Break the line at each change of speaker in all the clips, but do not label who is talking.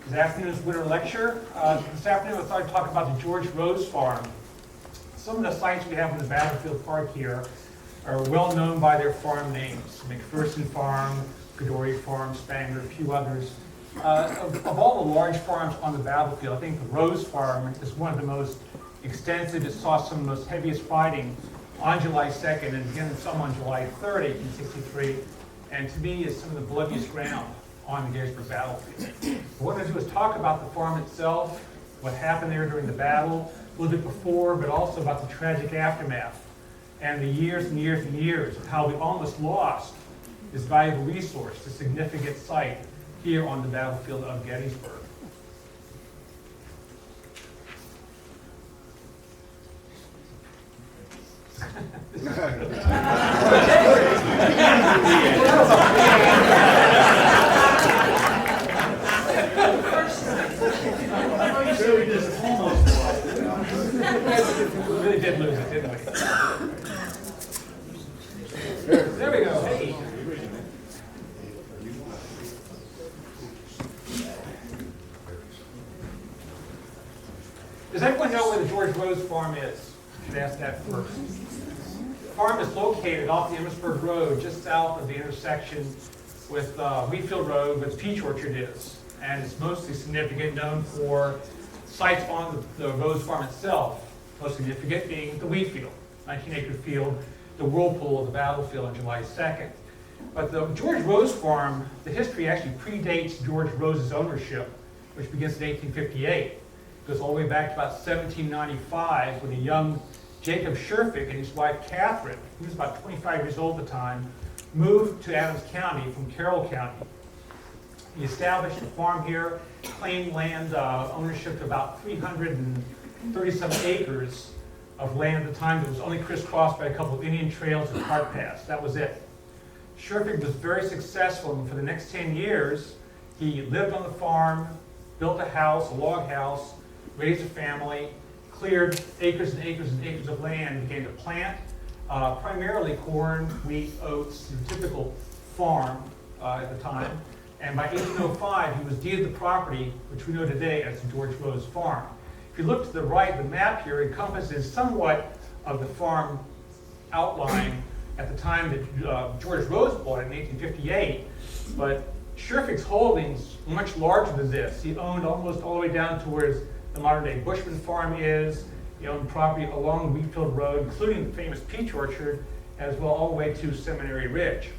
This afternoon's winter lecture. This afternoon I thought I'd talk about the George Rose Farm. Some of the sites we have in the Battlefield Park here are well known by their farm names. McPherson Farm, Godory Farm, Spangler, a few others. Of all the large farms on the battlefield, I think the Rose Farm is one of the most extensive. It saw some of the most heaviest fighting on July 2nd and again some on July 3rd, 1863. And to me is some of the bloodiest ground on the Gettysburg battlefield. What I'm going to do is talk about the farm itself, what happened there during the battle, a little bit before, but also about the tragic aftermath and the years and years and years of how we almost lost this valuable resource, this significant site here on the battlefield of Gettysburg. We really did lose it, didn't we? There we go. Hey. Does everyone know where the George Rose Farm is? I should ask that first. The farm is located off the Emmitsburg Road, just south of the intersection with Wheatfield Road, where the peach orchard is. And it's mostly significant, known for sites on the Rose Farm itself. Most significant being the Wheatfield, 19-acre field, the Whirlpool of the battlefield on July 2nd. But the George Rose Farm, the history actually predates George Rose's ownership, which begins in 1858. It goes all the way back to about 1795 when a young Jacob Sherfick and his wife Catherine, he was about 25 years old at the time, moved to Adams County from Carroll County. He established a farm here, claimed land ownership to about 337 acres of land at the time that was only crisscrossed by a couple of Indian trails and cart paths. That was it. Sherfick was very successful, and for the next 10 years, he lived on the farm, built a house, a log house, raised a family, cleared acres and acres and acres of land, and began to plant primarily corn, wheat, oats, the typical farm at the time. And by 1805, he was deeded the property, which we know today as the George Rose Farm. If you look to the right, the map here encompasses somewhat of the farm outline at the time that George Rose bought it in 1858, but Sherfick's holdings were much larger than this. He owned almost all the way down towards the modern-day Bushman Farm is. He owned property along Wheatfield Road, including the famous peach orchard, as well all the way to Seminary Ridge.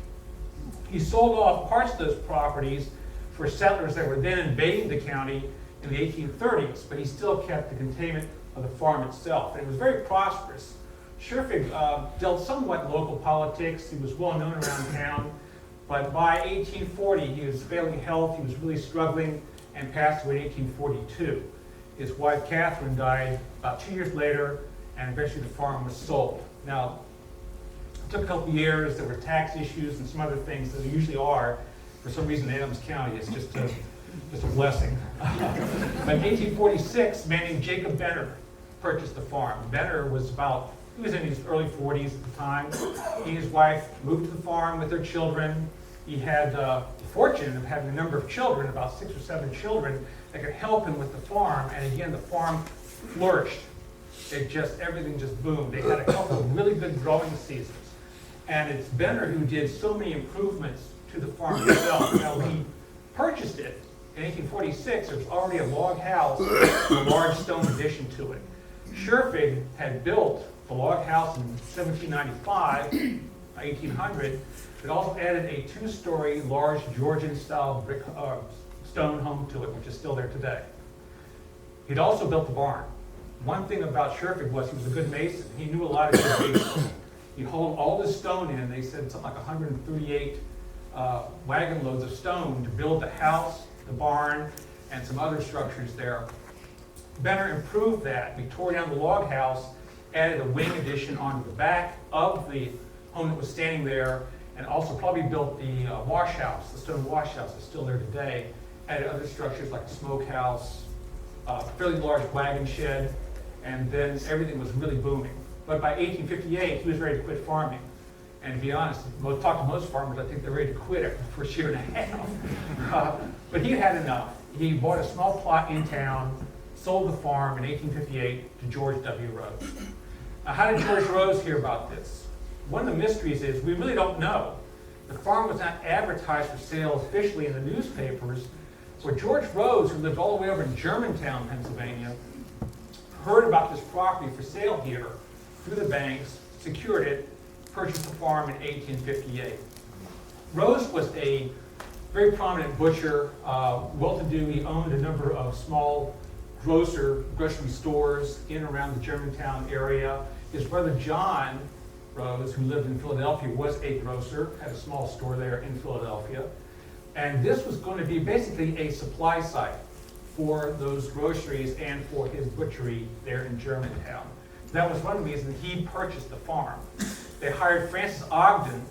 He sold off parts of those properties for settlers that were then invading the county in the 1830s, but he still kept the containment of the farm itself, and it was very prosperous. Sherfick dealt somewhat in local politics. He was well known around town, but by 1840 he was failing health, he was really struggling, and passed away in 1842. His wife Catherine died about 2 years later, and eventually the farm was sold. Now, it took a couple of years. There were tax issues and some other things that there usually are. For some reason, in Adams County, it's just a blessing. But in 1846, a man named Jacob Benner purchased the farm. Benner was he was in his early 40s at the time. He and his wife moved to the farm with their children. He had the fortune of having a number of children, about 6 or 7 children, that could help him with the farm. And again, the farm flourished. Everything just boomed. They had a couple of really good growing seasons. And it's Benner who did so many improvements to the farm itself. Now, when he purchased it in 1846, there was already a log house with a large stone addition to it. Sherfick had built the log house in 1795, 1800. It also added a 2-story large Georgian-style brick stone home to it, which is still there today. He'd also built the barn. One thing about Sherfick was he was a good mason. He knew a lot of good masons. He'd hauled all this stone in, they said something like 138 wagon loads of stone to build the house, the barn, and some other structures there. Benner improved that. We tore down the log house, added a wing addition onto the back of the home that was standing there, and also probably built the wash house, the stone wash house that's still there today. Added other structures like a smokehouse, a fairly large wagon shed, and then everything was really booming. But by 1858, he was ready to quit farming. And to be honest, talk to most farmers, I think they're ready to quit after the first year and a half. But he had enough. he bought a small plot in town, sold the farm in 1858 to George W. Rose. Now, how did George Rose hear about this? One of the mysteries is we really don't know. The farm was not advertised for sale officially in the newspapers, so George Rose, who lived all the way over in Germantown, Pennsylvania, heard about this property for sale here through the banks, secured it, purchased the farm in 1858. Rose was a very prominent butcher, well-to-do. He owned a number of small grocery stores in and around the Germantown area. His brother John Rose, who lived in Philadelphia, was a grocer, had a small store there in Philadelphia. And this was going to be basically a supply site for those groceries and for his butchery there in Germantown. That was one reason he purchased the farm. They hired Francis Ogden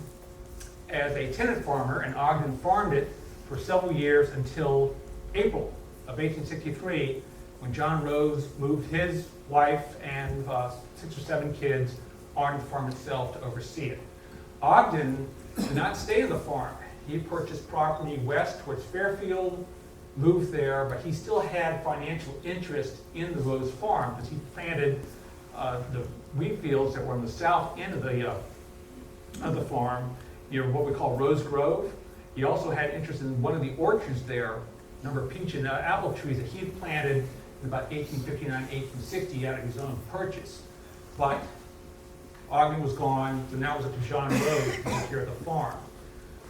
as a tenant farmer, and Ogden farmed it for several years until April of 1863, when John Rose moved his wife and 6 or 7 kids on the farm itself to oversee it. Ogden did not stay in the farm. He purchased property west towards Fairfield, moved there, but he still had financial interest in the Rose farm because he planted the wheat fields that were on the south end of the farm, near what we call Rose Grove. He also had interest in one of the orchards there, a number of peach and apple trees that he had planted in about 1859, 1860 out of his own purchase. But Ogden was gone, so now it was up to John Rose to take care of the farm.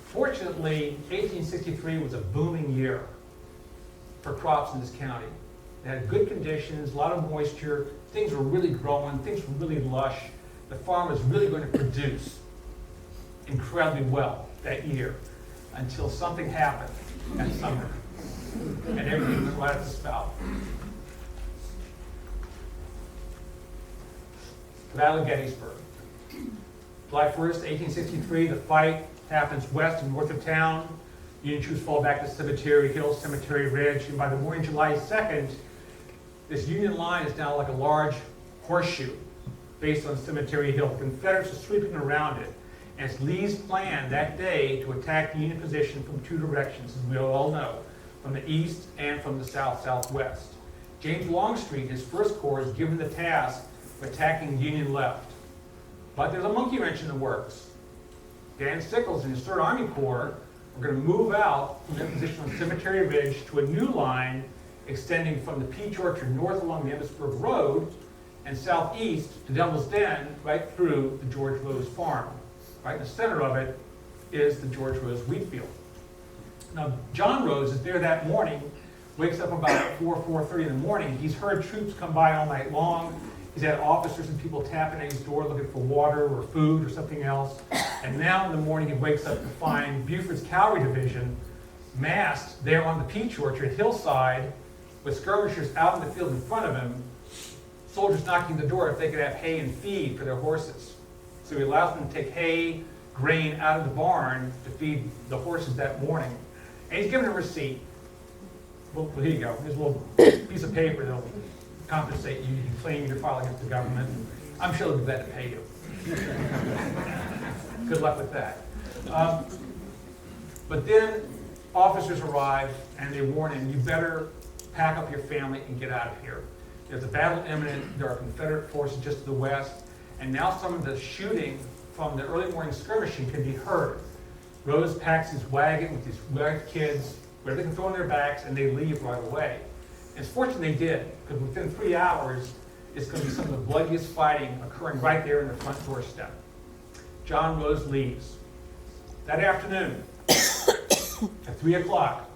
Fortunately, 1863 was a booming year for crops in this county. They had good conditions, a lot of moisture, things were really growing, things were really lush. The farm was really going to produce incredibly well that year until something happened that summer, and everything went right at the spout. The Battle of Gettysburg. July 1st, 1863, the fight happens west and north of town. Union troops fall back to Cemetery Hill, Cemetery Ridge, and by the morning, July 2nd, this Union line is now like a large horseshoe based on Cemetery Hill. The Confederates are sweeping around it, and it's Lee's plan that day to attack the Union position from 2 directions, as we all know, from the east and from the south-southwest. James Longstreet, his 1st Corps, is given the task of attacking the Union left. But there's a monkey wrench in the works. Dan Sickles and his 3rd Army Corps are going to move out from their position on Cemetery Ridge to a new line extending from the Peach Orchard north along the Emmitsburg Road and southeast to Devil's Den right through the George Rose farm. Right in the center of it is the George Rose Wheatfield. Now, John Rose is there that morning, wakes up about 4:30 in the morning. He's heard troops come by all night long. He's had officers and people tapping at his door looking for water or food or something else. And now in the morning he wakes up to find Buford's Cavalry Division massed there on the Peach Orchard hillside with skirmishers out in the field in front of him, soldiers knocking the door if they could have hay and feed for their horses. So he allows them to take hay, grain out of the barn to feed the horses that morning. And he's given a receipt. Well, here you go. Here's a little piece of paper that'll compensate you. You can claim your file against the government. I'm sure they'll be glad to pay you. Good luck with that. But then officers arrive and they warn him, you better pack up your family and get out of here. There's a battle imminent. There are Confederate forces just to the west. And now some of the shooting from the early morning skirmishing can be heard. Rose packs his wagon with his wife, kids, whatever they can throw on their backs, and they leave right away. And it's fortunate they did, because within 3 hours, it's going to be some of the bloodiest fighting occurring right there in the front doorstep. John Rose leaves. That afternoon, at 3 o'clock,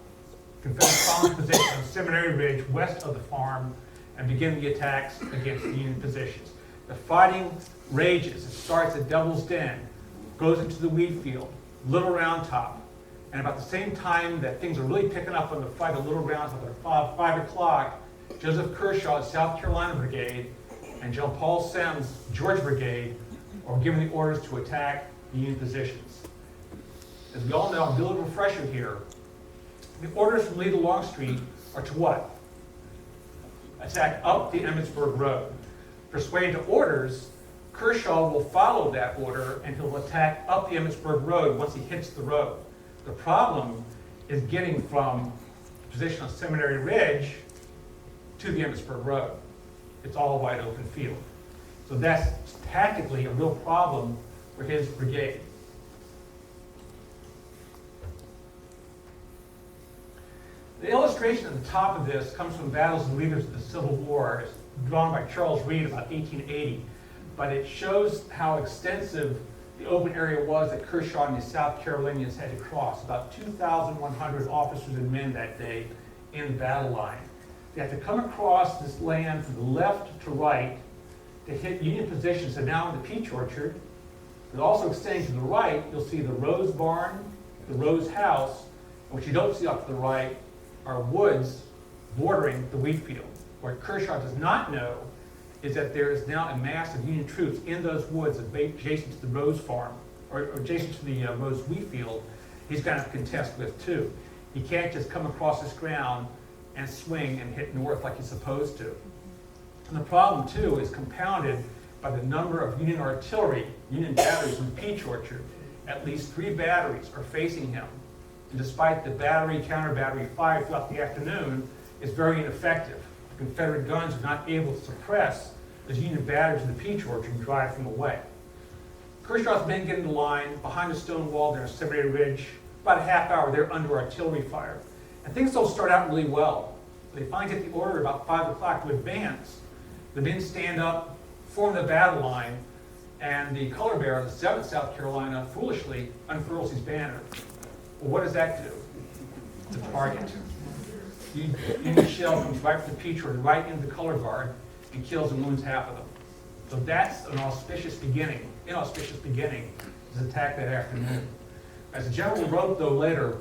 Confederates found position on Seminary Ridge west of the farm and begin the attacks against the Union positions. The fighting rages. It starts at Devil's Den, goes into the Wheatfield, Little Round Top, and about the same time that things are really picking up on the fight at Little Round Top, at 5 o'clock, Joseph Kershaw's South Carolina Brigade and John Paul Semm's Georgia Brigade are given the orders to attack the Union positions. As we all know, I'll do a little refresher here. The orders from Lee to Longstreet are to what? Attack up the Emmitsburg Road. Persuaded to orders, Kershaw will follow that order and he'll attack up the Emmitsburg Road once he hits the road. The problem is getting from position on Seminary Ridge to the Emmitsburg Road. It's all a wide open field. So that's tactically a real problem for his brigade. The illustration at the top of this comes from Battles and Leaders of the Civil War. It's drawn by Charles Reed about 1880, but it shows how extensive the open area was that Kershaw and the South Carolinians had to cross. About 2,100 officers and men that day in the battle line. They had to come across this land from the left to right to hit Union positions. So now in the Peach Orchard, but also extending to the right, you'll see the Rose Barn, the Rose House, and what you don't see off to the right are woods bordering the Wheatfield. What Kershaw does not know is that there is now a mass of Union troops in those woods adjacent to the Rose Farm, or adjacent to the Rose Wheatfield, he's going to contest with too. He can't just come across this ground and swing and hit north like he's supposed to. And the problem too is compounded by the number of Union artillery, Union batteries in the Peach Orchard. At least 3 batteries are facing him. And despite the battery, counter-battery fire throughout the afternoon, it's very ineffective. The Confederate guns are not able to suppress those Union batteries in the Peach Orchard and drive them away. Kershaw's men get in the line behind the stone wall there on Seminary Ridge. About a half hour, they're under artillery fire. And things don't start out really well. They finally get the order about 5 o'clock to advance. The men stand up, form the battle line, and the color bearer, the 7th South Carolina, foolishly unfurls his banner. Well, what does that do? The target. Union shell comes right from the Peach Orchard, right into the color guard, and kills and wounds half of them. So that's an inauspicious beginning is attack that afternoon. As the general wrote, though, later,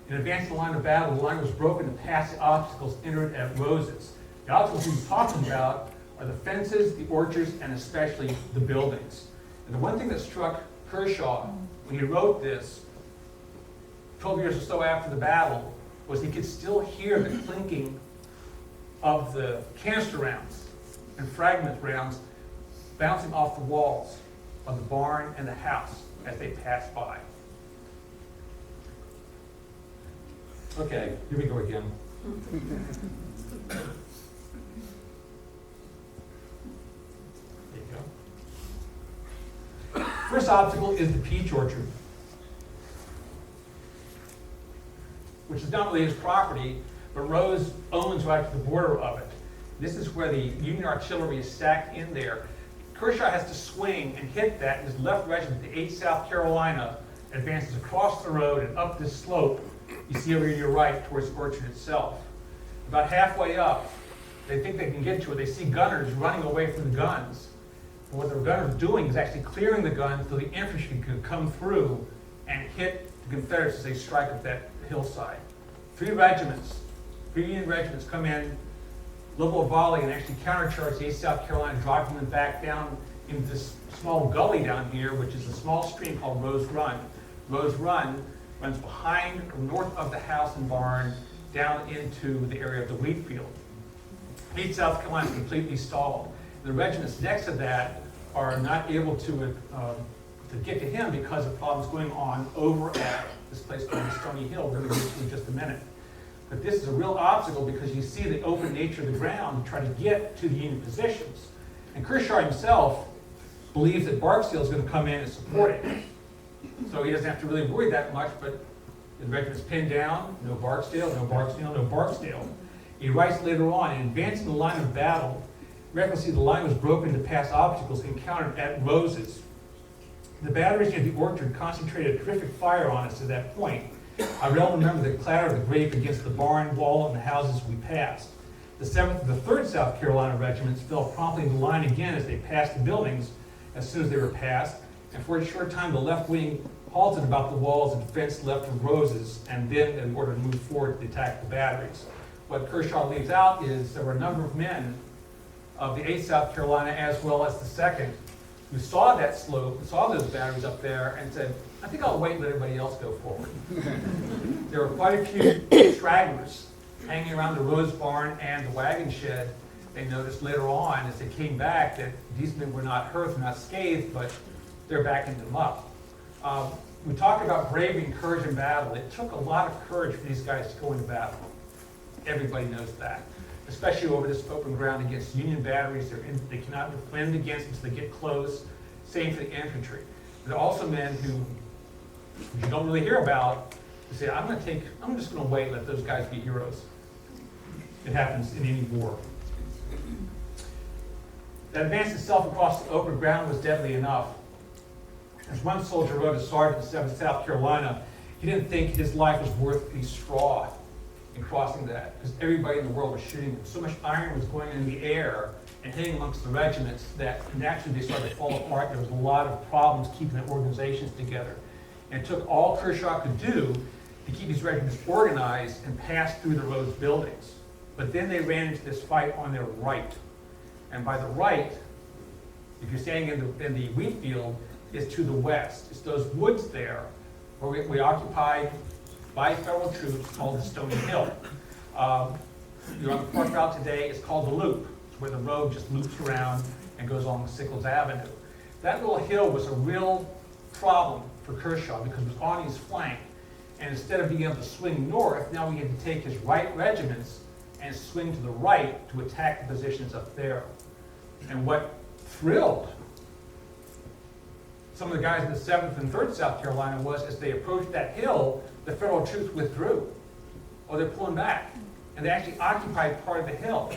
in advance of the line of battle, the line was broken to pass the obstacles entered at Roses. The obstacles he's talking about are the fences, the orchards, and especially the buildings. And the one thing that struck Kershaw when he wrote this, 12 years or so after the battle, was he could still hear the clinking of the canister rounds and fragment rounds bouncing off the walls of the barn and the house as they passed by. Okay, here we go again. There you go. First obstacle is the Peach Orchard, which is not really his property, but Rose owns right to the border of it. This is where the Union artillery is stacked in there. Kershaw has to swing and hit that. His left regiment, the 8th South Carolina, advances across the road and up this slope you see over to your right towards the orchard itself. About halfway up, they think they can get to it. They see gunners running away from the guns. And what the gunners are doing is actually clearing the guns so the infantry can come through and hit the Confederates as they strike up that hillside. 3 Union regiments come in, level a volley, and actually countercharge the 8th South Carolina, driving them back down into this small gully down here, which is a small stream called Rose Run. Rose Run runs behind or north of the house and barn down into the area of the Wheatfield. 8th South Carolina is completely stalled. The regiments next to that are not able to get to him because of problems going on over at this place called Stony Hill. We're going to get to in just a minute. But this is a real obstacle because you see the open nature of the ground to try to get to the Union positions. And Kershaw himself believes that Barksdale is going to come in and support it. So he doesn't have to really worry that much, but the regiment's pinned down, no Barksdale, no Barksdale, no Barksdale. He writes later on, in advancing the line of battle, recklessly the line was broken to pass obstacles encountered at Roses. The batteries near the orchard concentrated a terrific fire on us at that point. I well remember the clatter of the grape against the barn wall and the houses we passed. The 7th and the 3rd South Carolina regiments fell promptly in the line again as they passed the buildings as soon as they were passed, and for a short time the left wing halted about the walls and fence left of Roses, and then in order to move forward to attack the batteries. What Kershaw leaves out is there were a number of men of the 8th South Carolina as well as the 2nd who saw that slope, saw those batteries up there, and said, I think I'll wait and let everybody else go forward. There were quite a few stragglers hanging around the Rose Barn and the wagon shed. They noticed later on as they came back that these men were not hurt, not scathed, but they're backing them up. we talk about bravery and courage in battle. It took a lot of courage for these guys to go into battle. Everybody knows that, especially over this open ground against Union batteries. They cannot defend against them, so they get close. Same for the infantry. There are also men who you don't really hear about, who say, I'm just going to wait and let those guys be heroes. It happens in any war. That advance itself across the open ground was deadly enough. As one soldier wrote a sergeant in 7th South Carolina, he didn't think his life was worth a straw in crossing that, because everybody in the world was shooting him. So much iron was going in the air and hitting amongst the regiments that naturally they started to fall apart. There was a lot of problems keeping the organizations together. And it took all Kershaw could do to keep these regiments organized and pass through the road's buildings. But then they ran into this fight on their right. And by the right, if you're standing in the Wheatfield, is to the west. It's those woods there where we occupied by federal troops called the Stony Hill. You're on the Park Route today, it's called the Loop. It's where the road just loops around and goes along Sickles Avenue. That little hill was a real problem for Kershaw because it was on his flank. And instead of being able to swing north, now we had to take his right regiments and swing to the right to attack the positions up there. And what thrilled some of the guys in the 7th and 3rd South Carolina was as they approached that hill, the federal troops withdrew, or they're pulling back. And they actually occupied part of the hill.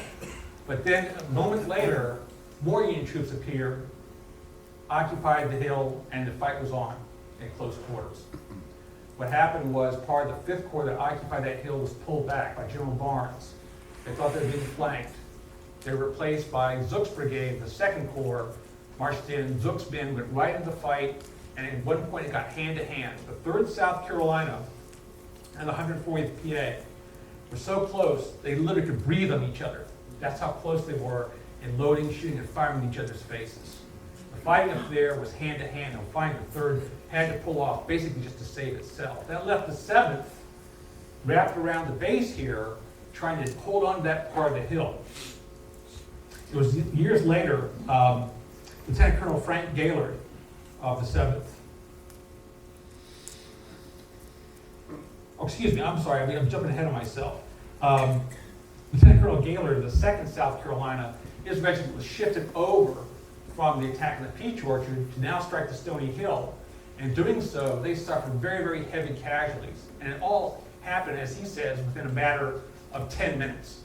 But then a moment later, more Union troops appeared, occupied the hill, and the fight was on in close quarters. What happened was part of the 5th Corps that occupied that hill was pulled back by General Barnes. They thought they were being flanked. They were replaced by Zook's brigade, the 2nd Corps, marched in. Zook's men went right into the fight, and at one point it got hand-to-hand. The 3rd South Carolina and the 140th PA were so close, they literally could breathe on each other. That's how close they were in loading, shooting, and firing in each other's faces. The fighting up there was hand-to-hand, and finally the 3rd had to pull off, basically just to save itself. That left the 7th wrapped around the base here, trying to hold on to that part of the hill. It was years later, Lieutenant Colonel Frank Gaylord of the 7th. Oh, excuse me, I'm sorry, I'm jumping ahead of myself. Lieutenant Colonel Gaylord of the 2nd South Carolina, his regiment was shifted over from the attack on the Peach Orchard to now strike the Stony Hill. And doing so, they suffered very, very heavy casualties. And it all happened, as he says, within a matter of 10 minutes.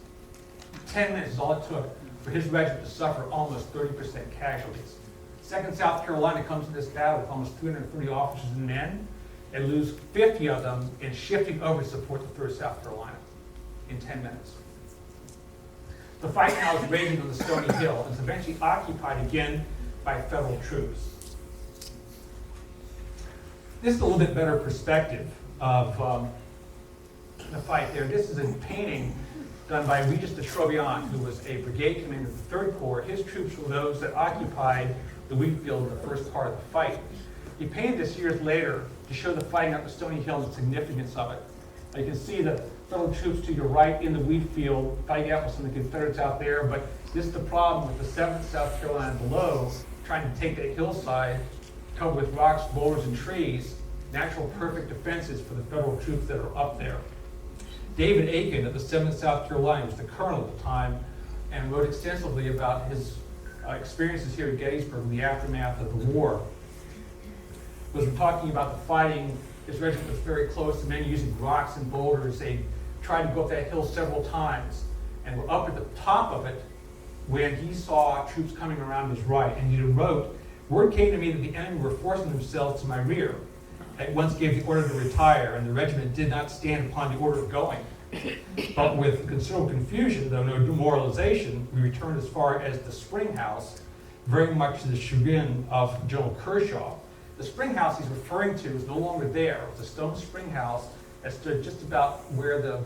10 minutes is all it took for his regiment to suffer almost 30% casualties. 2nd South Carolina comes to this battle with almost 330 officers and men. They lose 50 of them in shifting over to support the 3rd South Carolina in 10 minutes. The fight now is raging on the Stony Hill and is eventually occupied again by federal troops. This is a little bit better perspective of the fight there. This is a painting done by Regis de Trobriand, who was a brigade commander of the 3rd Corps. His troops were those that occupied the Wheatfield in the first part of the fight. He painted this years later to show the fighting up the Stony Hill and the significance of it. You can see the federal troops to your right in the Wheatfield fighting out with some of the Confederates out there, but this is the problem with the 7th South Carolina below, trying to take that hillside covered with rocks, boulders, and trees, natural perfect defenses for the federal troops that are up there. David Aiken of the 7th South Carolina was the colonel at the time and wrote extensively about his experiences here at Gettysburg in the aftermath of the war. As we're talking about the fighting, his regiment was very close to men using rocks and boulders. They tried to go up that hill several times and were up at the top of it when he saw troops coming around his right. And he wrote, "Word came to me that the enemy were forcing themselves to my rear. I at once gave the order to retire, and the regiment did not stand upon the order of going. But with considerable confusion, though no demoralization, we returned as far as the Spring House, very much to the chagrin of General Kershaw." The spring house he's referring to is no longer there. It's a stone spring house that stood just about where the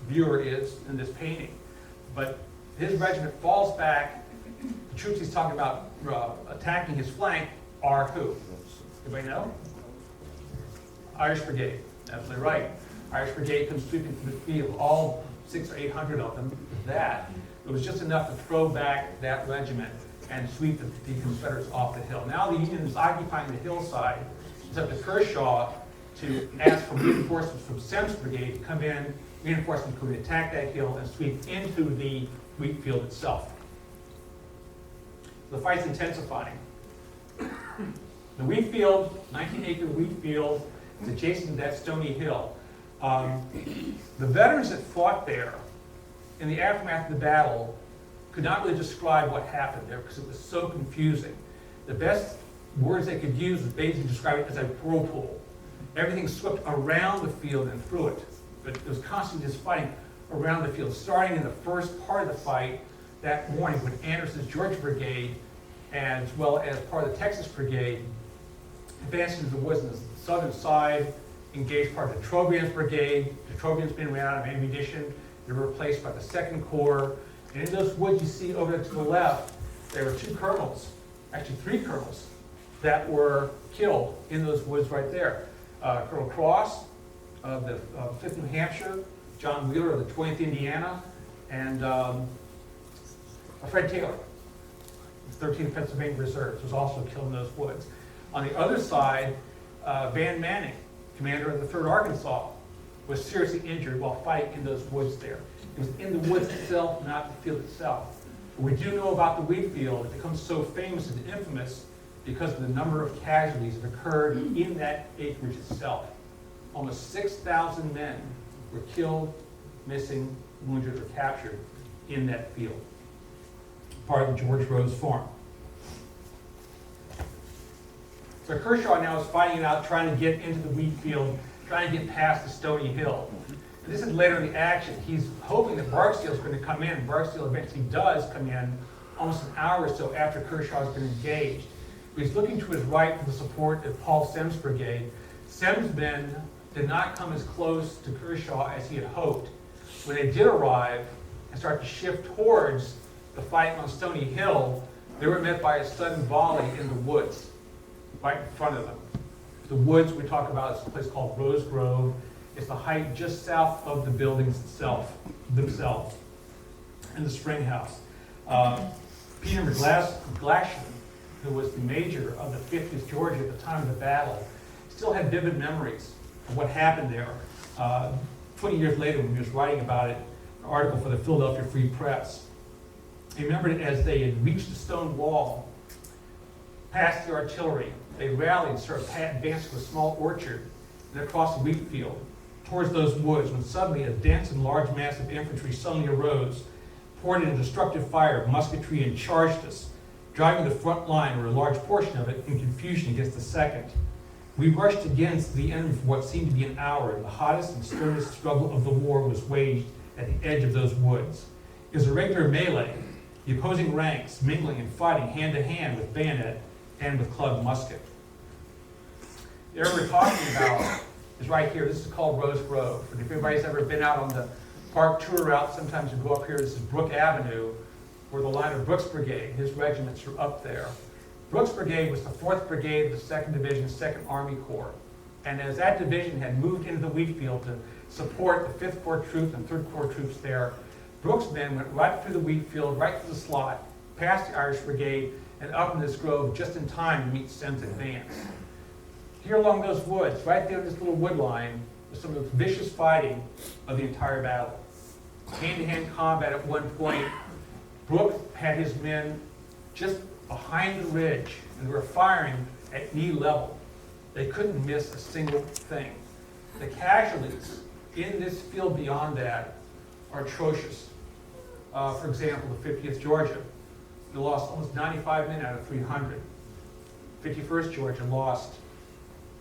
viewer is in this painting. But his regiment falls back. The troops he's talking about attacking his flank are who? Anybody know? Irish Brigade. Absolutely right. Irish Brigade comes sweeping through the field, all 600 or 800 of them. That it was just enough to throw back that regiment and sweep the Confederates off the hill. Now the Union is occupying the hillside, It's up to Kershaw to ask for reinforcements from Semmes' brigade to come in. Reinforcements could attack that hill and sweep into the Wheatfield itself. The fight's intensifying. The Wheatfield, 19-acre Wheatfield, is adjacent to that stony hill. The veterans that fought there in the aftermath of the battle could not really describe what happened there because it was so confusing. The best words they could use was basically describe it as a whirlpool. Everything swept around the field and through it, but it was constantly just fighting around the field, starting in the first part of the fight that morning when Anderson's Georgia Brigade, as well as part of the Texas Brigade, advanced into the woods on the southern side, engaged part of the Trobriand's Brigade. The Trobriand's been ran out of ammunition. They were replaced by the 2nd Corps. And in those woods you see over to the left, there were 2 colonels, actually 3 colonels, that were killed in those woods right there. Colonel Cross of the 5th New Hampshire, John Wheeler of the 20th Indiana, and Fred Taylor, the 13th Pennsylvania Reserves, was also killed in those woods. On the other side, Van Manning, commander of the 3rd Arkansas, was seriously injured while fighting in those woods there. It was in the woods itself, not the field itself. What we do know about the Wheatfield, it becomes so famous and infamous because of the number of casualties that occurred in that acreage itself. Almost 6,000 men were killed, missing, wounded, or captured in that field. Part of the George Rose Farm. So Kershaw now is fighting it out, trying to get into the Wheatfield, trying to get past the stony hill. And this is later in the action. He's hoping that Barksdale's going to come in. Barksdale eventually does come in almost an hour or so after Kershaw's been engaged. But he's looking to his right for the support of Paul Semmes' brigade. Semmes' men did not come as close to Kershaw as he had hoped. When they did arrive and start to shift towards the fight on Stony Hill, they were met by a sudden volley in the woods right in front of them. The woods we talk about is a place called Rose Grove. It's the height just south of the buildings themselves, and the spring house. Peter McGlashan, who was the major of the 50th Georgia at the time of the battle, still had vivid memories of what happened there. 20 years later, when he was writing about it, an article for the Philadelphia Free Press, he remembered it as they had reached the stone wall, past the artillery. They rallied and started advancing to a small orchard and across the wheat field towards those woods when suddenly a dense and large mass of infantry suddenly arose, poured in a destructive fire of musketry and charged us, driving the front line, or a large portion of it, in confusion against the second. We rushed against the enemy for what seemed to be an hour, and the hottest and sternest struggle of the war was waged at the edge of those woods. It was a regular melee, the opposing ranks mingling and fighting hand to hand with bayonet and with clubbed musket. The area we're talking about is right here. This is called Rose Grove. And if anybody's ever been out on the park tour route, sometimes you go up here. This is Brook Avenue, where the line of Brooks Brigade, his regiments are up there. Brooks Brigade was the 4th Brigade of the 2nd Division, 2nd Army Corps. And as that division had moved into the Wheatfield to support the 5th Corps troops and 3rd Corps troops there, Brooks' men went right through the Wheatfield, right through the slot, past the Irish Brigade, and up in this grove just in time to meet Semmes' advance. Here along those woods, right there in this little wood line, was some of the vicious fighting of the entire battle. Hand-to-hand combat at one point. Brooks had his men just behind the ridge, and they were firing at knee level. They couldn't miss a single thing. The casualties in this field beyond that are atrocious. For example, the 50th Georgia, they lost almost 95 men out of 300. 51st Georgia lost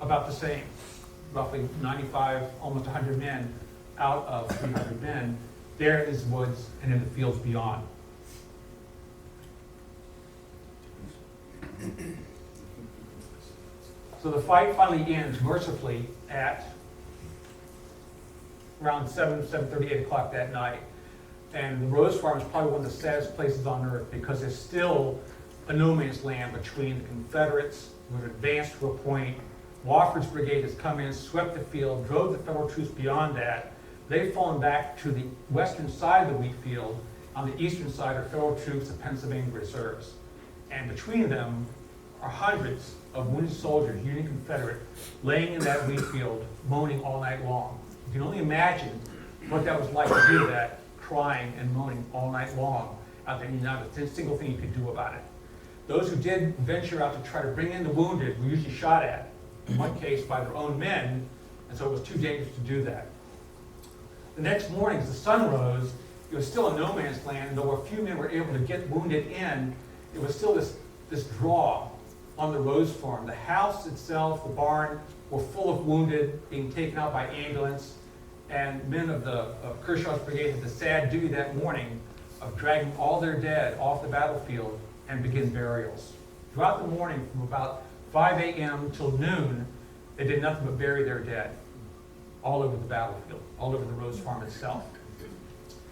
about the same, roughly 95, almost 100 men out of 300 men there in these woods and in the fields beyond. So the fight finally ends mercifully at around 7:30, 8 o'clock that night. And the Rose Farm is probably one of the saddest places on earth because there's still a no man's land between the Confederates who have advanced to a point. Wofford's brigade has come in, swept the field, drove the Federal troops beyond that. They've fallen back to the western side of the wheat field. On the eastern side are Federal troops, the Pennsylvania Reserves. And between them are hundreds of wounded soldiers, Union Confederate, laying in that wheat field, moaning all night long. You can only imagine what that was like to do that, crying and moaning all night long out there, and not a single thing you could do about it. Those who did venture out to try to bring in the wounded were usually shot at, in one case by their own men, and so it was too dangerous to do that. The next morning, as the sun rose, it was still a no man's land, and though a few men were able to get wounded in, it was still this draw on the Rose Farm. The house itself, the barn, were full of wounded, being taken out by ambulance, and men of Kershaw's brigade had the sad duty that morning of dragging all their dead off the battlefield and begin burials. Throughout the morning, from about 5 a.m. till noon, they did nothing but bury their dead all over the battlefield, all over the Rose Farm itself.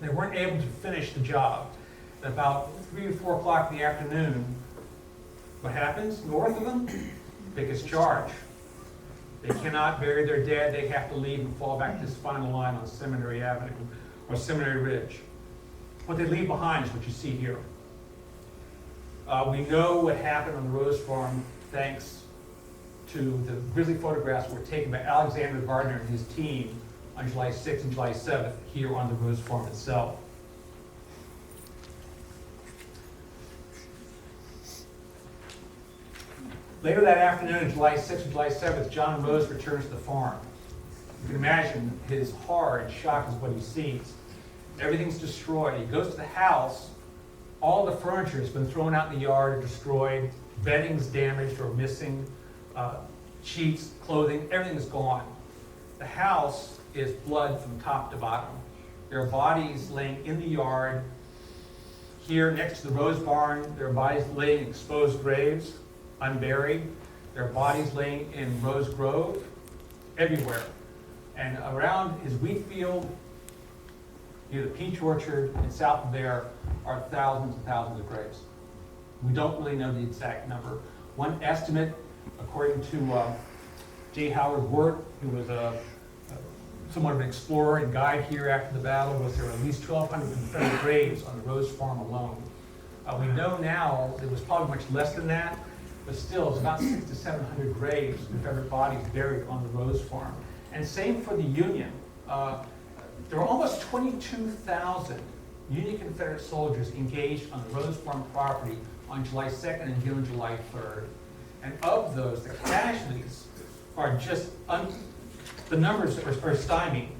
They weren't able to finish the job. At about 3 or 4 o'clock in the afternoon, what happens north of them? Biggest charge. They cannot bury their dead. They have to leave and fall back to this final line on Seminary Avenue or Seminary Ridge. What they leave behind is what you see here. We know what happened on the Rose Farm thanks to the grisly photographs that were taken by Alexander Gardner and his team on July 6th and July 7th here on the Rose Farm itself. Later that afternoon, July 6th and July 7th, John Rose returns to the farm. You can imagine his horror and shock is what he sees. Everything's destroyed. He goes to the house. All the furniture has been thrown out in the yard or destroyed. Bedding's damaged or missing. Sheets, clothing, everything is gone. The house is blood from top to bottom. There are bodies laying in the yard. Here next to the Rose Barn, there are bodies laying in exposed graves, unburied. There are bodies laying in Rose Grove, everywhere. And around his wheat field, near the peach orchard, and south of there are thousands and thousands of graves. We don't really know the exact number. One estimate, according to J. Howard Wirt, who was somewhat of an explorer and guide here after the battle, was there were at least 1,200 Confederate graves on the Rose Farm alone. We know now it was probably much less than that, but still it's about 600 to 700 graves, Confederate bodies buried on the Rose Farm. And same for the Union. There were almost 22,000 Union Confederate soldiers engaged on the Rose Farm property on July 2nd and June, July 3rd. And of those, the casualties are just, the numbers are stymied.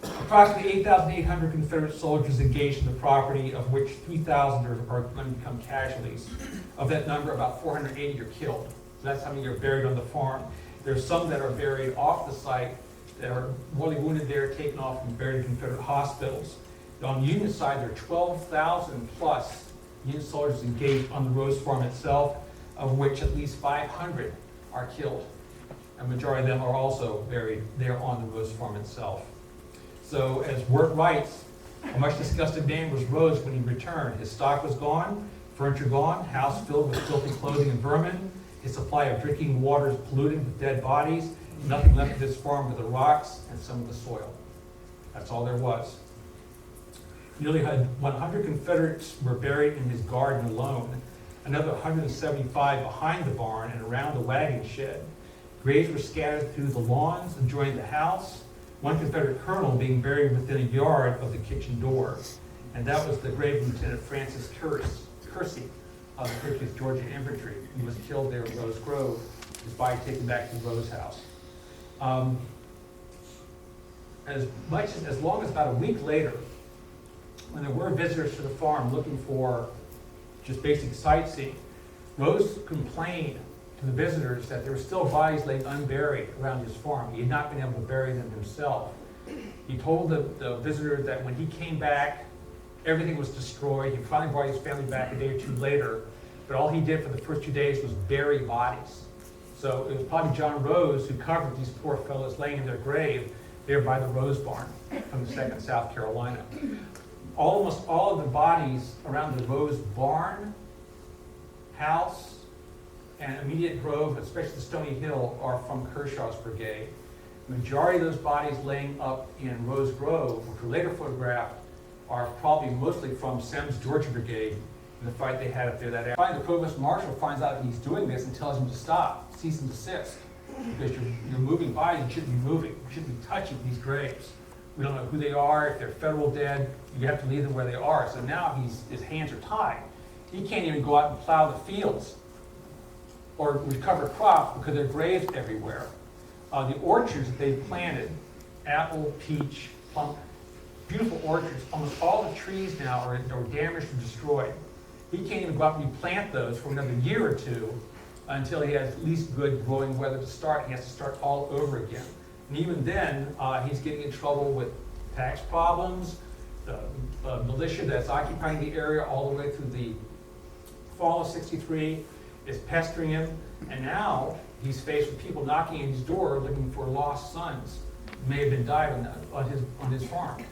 Approximately 8,800 Confederate soldiers engaged in the property, of which 3,000 are going to become casualties. Of that number, about 480 are killed. So that's how many are buried on the farm. There's some that are buried off the site that are mortally wounded there, taken off and buried in Confederate hospitals. On the Union side, there are 12,000 plus Union soldiers engaged on the Rose Farm itself, of which at least 500 are killed. A majority of them are also buried there on the Rose Farm itself. So as Wirt writes, a much disgusted man was Rose when he returned. His stock was gone, furniture gone, house filled with filthy clothing and vermin, his supply of drinking water is polluted with dead bodies, nothing left of this farm but the rocks and some of the soil. That's all there was. Nearly 100 Confederates were buried in his garden alone, another 175 behind the barn and around the wagon shed. Graves were scattered through the lawns adjoining the house, one Confederate colonel being buried within a yard of the kitchen door. And that was the grave of Lieutenant Francis Kersey of the 50th Georgia Infantry. He was killed there in Rose Grove, his body taken back to the Rose House. As long as about a week later, when there were visitors to the farm looking for just basic sightseeing, Rose complained to the visitors that there were still bodies laying unburied around his farm. He had not been able to bury them himself. He told the visitor that when he came back, everything was destroyed. He finally brought his family back a day or two later, but all he did for the first 2 days was bury bodies. So it was probably John Rose who covered these poor fellows laying in their grave there by the Rose Barn from the 2nd South Carolina. Almost all of the bodies around the Rose Barn, house, and immediate grove, especially the Stony Hill, are from Kershaw's brigade. The majority of those bodies laying up in Rose Grove, which were later photographed, are probably mostly from Semmes' Georgia Brigade in the fight they had up there that afternoon. Finally, the provost marshal finds out that he's doing this and tells him to stop, cease and desist, because you're moving by, you shouldn't be moving, you shouldn't be touching these graves. We don't know who they are, if they're federal dead, you have to leave them where they are. So now his hands are tied. He can't even go out and plow the fields or recover crops because there are graves everywhere. The orchards that they've planted, apple, peach, plum, beautiful orchards, almost all the trees now are damaged or destroyed. He can't even go out and replant those for another year or two until he has at least good growing weather to start. He has to start all over again. And even then, he's getting in trouble with tax problems, the militia that's occupying the area all the way through the fall of '63 is pestering him. And now he's faced with people knocking at his door looking for lost sons who may have been died on his farm.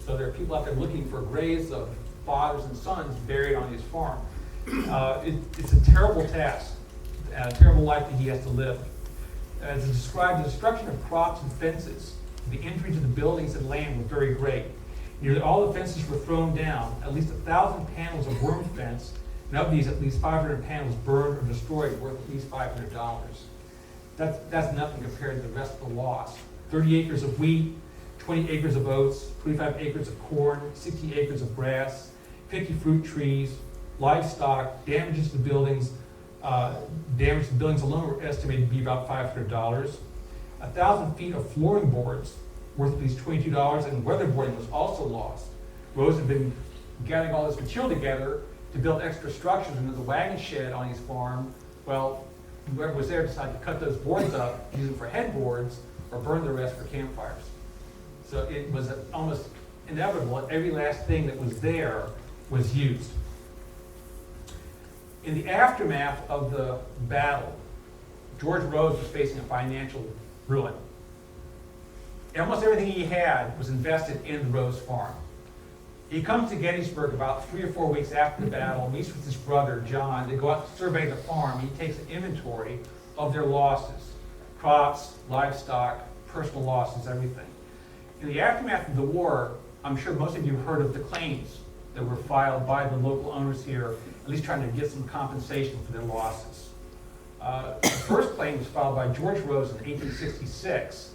So there are people out there looking for graves of fathers and sons buried on his farm. It's a terrible task, a terrible life that he has to live. As described, the destruction of crops and fences, the injury to the buildings and land was very great. Nearly all the fences were thrown down, at least 1,000 panels of worm fence, and of these, at least 500 panels burned or destroyed, worth at least $500. That's nothing compared to the rest of the loss. 30 acres of wheat, 20 acres of oats, 25 acres of corn, 60 acres of grass, 50 fruit trees, livestock, damages to buildings. Damage to buildings alone were estimated to be about $500. 1,000 feet of flooring boards worth at least $22, and weatherboarding was also lost. Rose had been gathering all this material together to build extra structures into the wagon shed on his farm. Well, whoever was there decided to cut those boards up, use them for headboards, or burn the rest for campfires. So it was almost inevitable that every last thing that was there was used. In the aftermath of the battle, George Rose was facing a financial ruin. Almost everything he had was invested in the Rose farm. He comes to Gettysburg about 3 or 4 weeks after the battle, meets with his brother, John. They go out to survey the farm. He takes an inventory of their losses, crops, livestock, personal losses, everything. In the aftermath of the war, I'm sure most of you heard of the claims that were filed by the local owners here, at least trying to get some compensation for their losses. The first claim was filed by George Rose in 1866.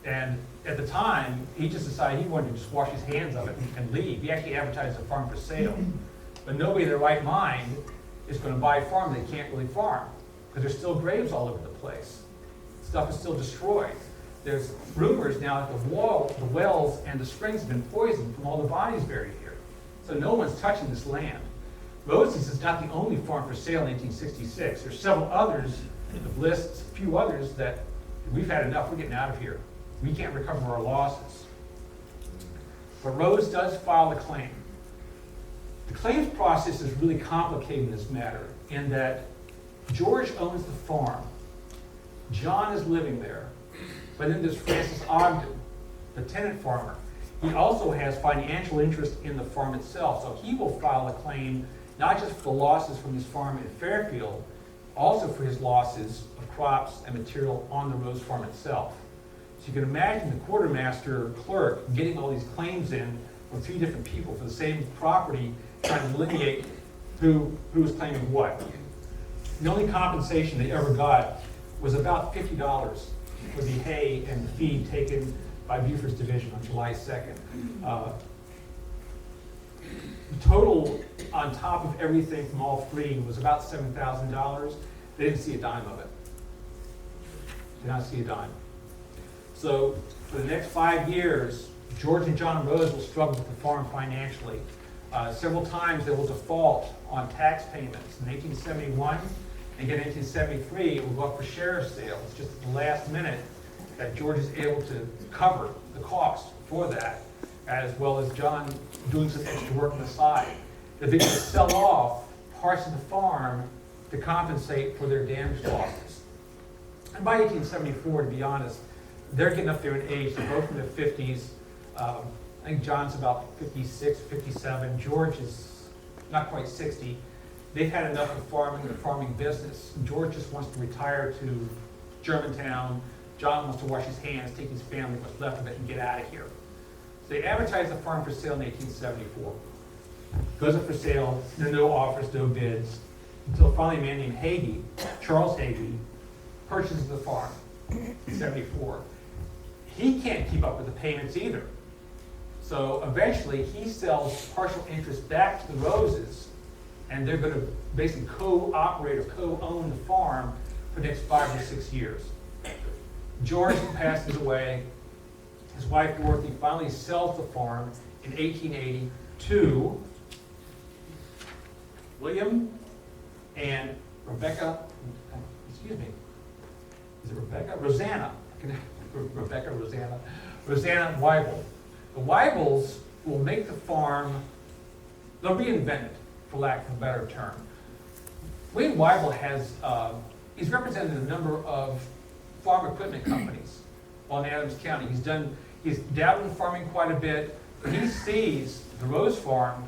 And at the time, he just decided he wanted to just wash his hands of it and leave. He actually advertised the farm for sale. But nobody in their right mind is going to buy a farm they can't really farm, because there's still graves all over the place. Stuff is still destroyed. There's rumors now that the wells and the springs have been poisoned from all the bodies buried here. So no one's touching this land. Rosie's is not the only farm for sale in 1866. There's several others, the lists, a few others that we've had enough, we're getting out of here. We can't recover our losses. But Rose does file a claim. The claims process is really complicated in this matter in that George owns the farm. John is living there. But then there's Francis Ogden, the tenant farmer. He also has financial interest in the farm itself, so he will file a claim not just for the losses from his farm in Fairfield, also for his losses of crops and material on the Rose farm itself. So you can imagine the quartermaster clerk getting all these claims in from 3 different people for the same property, trying to delineate who was claiming what. The only compensation they ever got was about $50 for the hay and the feed taken by Buford's division on July 2nd. The total on top of everything from all 3 was about $7,000. They didn't see a dime of it. Did not see a dime. So for the next 5 years, George and John Rose will struggle with the farm financially. Several times they will default on tax payments. In 1871 and again in 1873, it will go up for sheriff's sale. It's just at the last minute that George is able to cover the cost for that, as well as John doing some extra work on the side. They're going to sell off parts of the farm to compensate for their damage losses. And by 1874, to be honest, they're getting up there in age. They're both in their 50s. I think John's about 56, 57. George is not quite 60. They've had enough of farming and the farming business. George just wants to retire to Germantown. John wants to wash his hands, take his family, what's left of it, and get out of here. So they advertised the farm for sale in 1874. goes up for sale, there are no offers, no bids, until finally a man named Hagee, Charles Hagee, purchases the farm in 74. He can't keep up with the payments either. So eventually he sells partial interest back to the Roses, and they're going to basically co-operate or co-own the farm for the next 5 or 6 years. George passes away. His wife Dorothy finally sells the farm in 1880 to William and Rebecca, excuse me, is it Rebecca? Rosanna. Rosanna Weibel. The Weibels will make the farm, they'll reinvent it, for lack of a better term. William Weibel has, he's represented a number of farm equipment companies in Adams County. He's dabbled in farming quite a bit. He sees the Rose Farm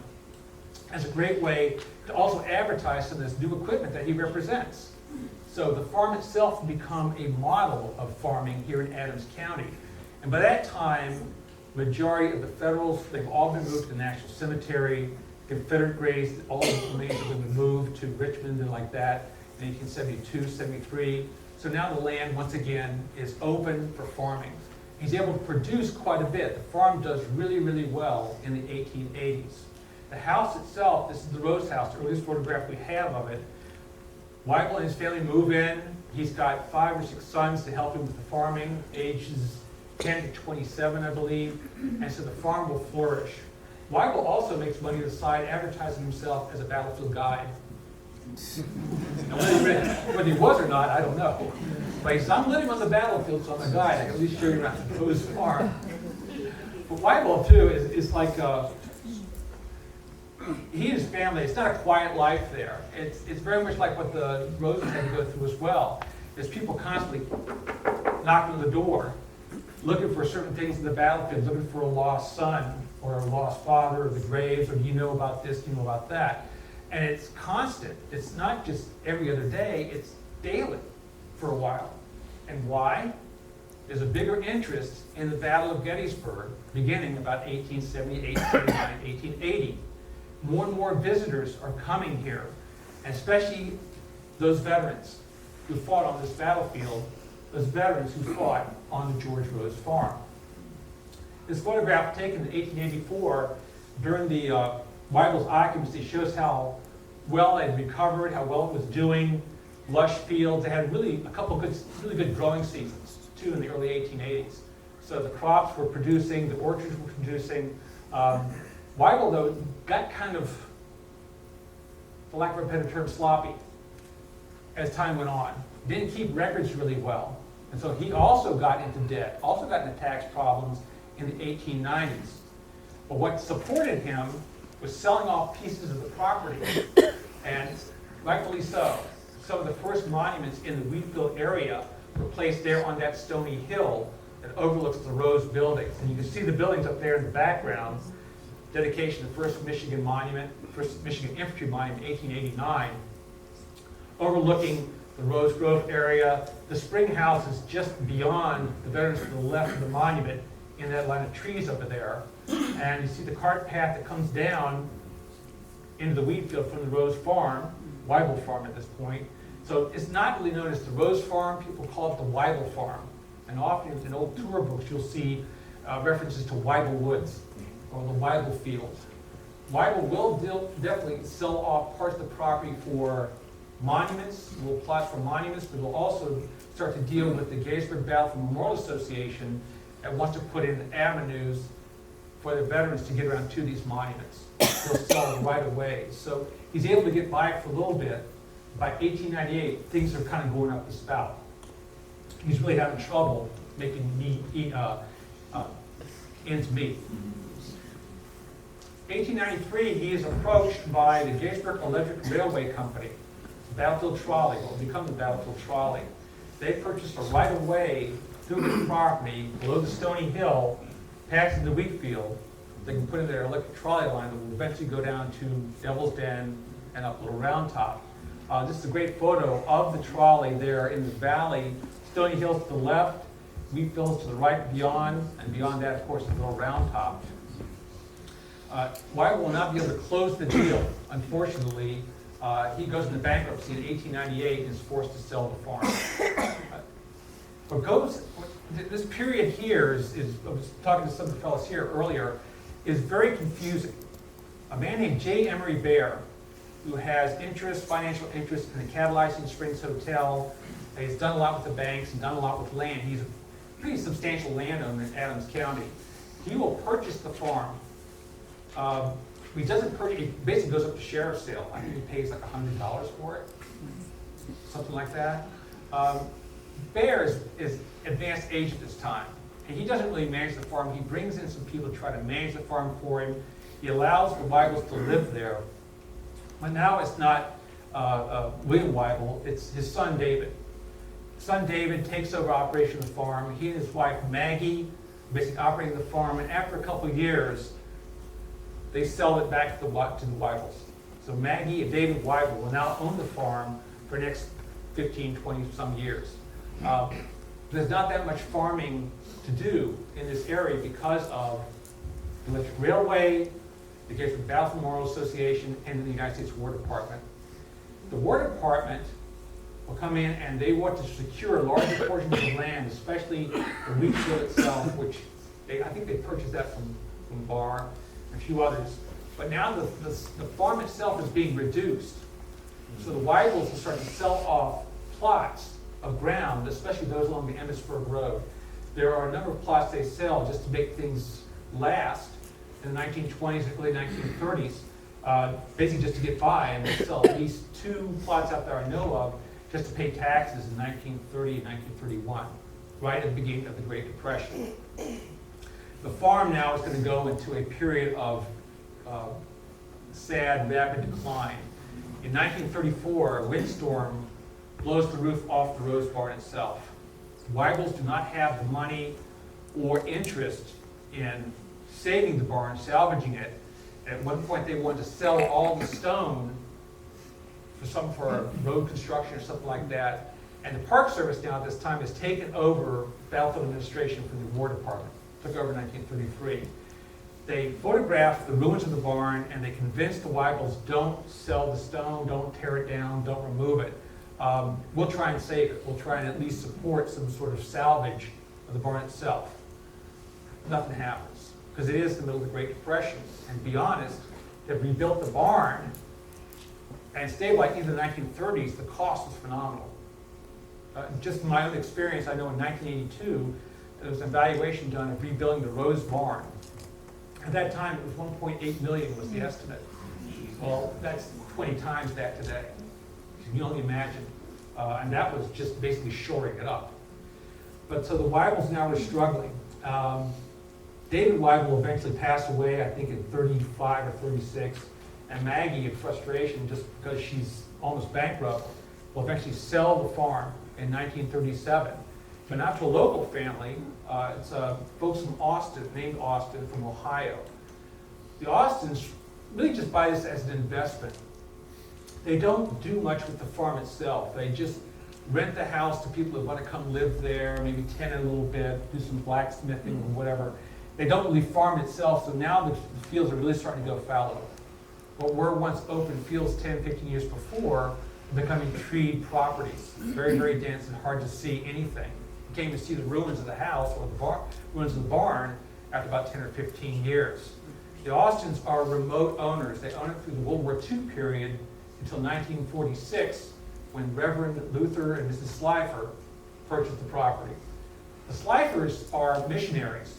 as a great way to also advertise some of this new equipment that he represents. So the farm itself will become a model of farming here in Adams County. And by that time, majority of the Federals, they've all been moved to the National Cemetery. Confederate graves, all the remains have been moved to Richmond and like that in 1872, 73. So now the land, once again, is open for farming. He's able to produce quite a bit. The farm does really, really well in the 1880s. The house itself, this is the Rose House, the earliest photograph we have of it. Weibel and his family move in. He's got 5 or 6 sons to help him with the farming, ages 10 to 27, I believe, and so the farm will flourish. Weibel also makes money on the side advertising himself as a battlefield guide. Now, whether he was or not, I don't know. But he says, I'm living on the battlefield, so I'm a guide. I can at least show you around the Rose Farm. But Weibel, too, is like, he and his family, it's not a quiet life there. It's very much like what the Roses had to go through as well. There's people constantly knocking on the door, looking for certain things in the battlefield, looking for a lost son or a lost father, or the graves, or do you know about this, do you know about that? And it's constant. It's not just every other day, it's daily for a while. And why? There's a bigger interest in the Battle of Gettysburg beginning about 1878, 1879, 1880. More and more visitors are coming here, and especially those veterans who fought on this battlefield, those veterans who fought on the George Rose Farm. This photograph taken in 1884 during the Weibel's occupancy shows how well it had recovered, how well it was doing, lush fields. They had really a couple of really good growing seasons, too, in the early 1880s. So the crops were producing, the orchards were producing. Weibel, though, got kind of, for lack of a better term, sloppy as time went on. Didn't keep records really well. And so he also got into debt, also got into tax problems in the 1890s. But what supported him was selling off pieces of the property, and rightfully so. Some of the first monuments in the Wheatfield area were placed there on that stony hill that overlooks the Rose buildings. And you can see the buildings up there in the background. Dedication of the first Michigan monument, first Michigan infantry monument, 1889, overlooking the Rose Grove area. The spring house is just beyond the veterans to the left of the monument in that line of trees over there. And you see the cart path that comes down into the Wheatfield from the Rose Farm, Weibel Farm at this point. So it's not really known as the Rose Farm. People call it the Weibel Farm. And often in old tour books, you'll see references to Weibel Woods or the Weibel Field. Weibel will definitely sell off parts of the property for monuments. We'll apply for monuments, but we'll also start to deal with the Gettysburg Battlefield Memorial Association that wants to put in avenues for the veterans to get around to these monuments. They'll sell them right away. So he's able to get by for a little bit. By 1898, things are kind of going up the spout. He's really having trouble making ends meet. 1893, he is approached by the Gettysburg Electric Railway Company, Battlefield Trolley, will become the Battlefield Trolley. They purchased a right-of-way through the property below the Stony Hill, passing the Wheatfield. They can put in their electric trolley line that will eventually go down to Devil's Den and up Little Round Top. This is a great photo of the trolley there in the valley. Stony Hill's to the left, Wheatfield's to the right beyond, and beyond that, of course, is Little Round Top. Weigel will not be able to close the deal. Unfortunately, he goes into bankruptcy in 1898 and is forced to sell the farm. This period here is, I was talking to some of the fellows here earlier, is very confusing. A man named J. Emery Bear, who has financial interest in the Catalyzing Springs Hotel, he's done a lot with the banks and done a lot with land. He's a pretty substantial landowner in Adams County. He will purchase the farm. He doesn't purchase, he basically goes up to sheriff's sale. I think he pays like $100 for it, something like that. Bear is advanced age at this time. And he doesn't really manage the farm. He brings in some people to try to manage the farm for him. He allows the Weigels to live there. But now it's not William Weigel, it's his son David. Son David takes over operation of the farm. He and his wife Maggie basically operating the farm, and after a couple of years, they sell it back to the Weigels. So Maggie and David Weigel will now own the farm for the next 15, 20 some years. There's not that much farming to do in this area because of the Electric Railway, the Gettysburg Battlefield Memorial Association, and the United States War Department. The War Department will come in and they want to secure larger portions of the land, especially the Wheatfield itself, which I think they purchased that from Barr and a few others. But now the farm itself is being reduced. So the Weigels will start to sell off plots of ground, especially those along the Gettysburg Road. There are a number of plots they sell just to make things last in the 1920s and early 1930s, basically just to get by, and they sell at least 2 plots out there I know of just to pay taxes in 1930 and 1931, right at the beginning of the Great Depression. The farm now is going to go into a period of sad, rapid decline. In 1934, a windstorm blows the roof off the Rose Barn itself. Weigels do not have the money or interest in saving the barn, salvaging it. At one point, they wanted to sell all the stone for road construction or something like that. And the Park Service now at this time has taken over Battlefield Administration from the War Department. Took over in 1933. They photographed the ruins of the barn and they convinced the Weigels, don't sell the stone, don't tear it down, don't remove it. We'll try and save it. We'll try and at least support some sort of salvage of the barn itself. Nothing happens, because it is the middle of the Great Depression. And to be honest, they've rebuilt the barn and stabilized in the 1930s. The cost was phenomenal. Just from my own experience, I know in 1982, there was an evaluation done of rebuilding the Rose Barn. At that time, it was $1.8 million was the estimate. Well, that's 20 times that today. You can only imagine. And that was just basically shoring it up. But so the Weigels now are struggling. David Weigel eventually passed away, I think in 35 or 36. And Maggie, in frustration, just because she's almost bankrupt, will eventually sell the farm in 1937. But not to a local family. It's folks from Austin, named Austin, from Ohio. The Austins really just buy this as an investment. They don't do much with the farm itself. They just rent the house to people that want to come live there, maybe tenant a little bit, do some blacksmithing or whatever. They don't really farm itself, so now the fields are really starting to go fallow. What were once open fields 10, 15 years before are becoming treed properties. Very, very dense and hard to see anything. You can't even see the ruins of the house or the ruins of the barn after about 10 or 15 years. The Austins are remote owners. They own it through the World War II period until 1946, when Reverend Luther and Mrs. Slifer purchased the property. The Slifers are missionaries.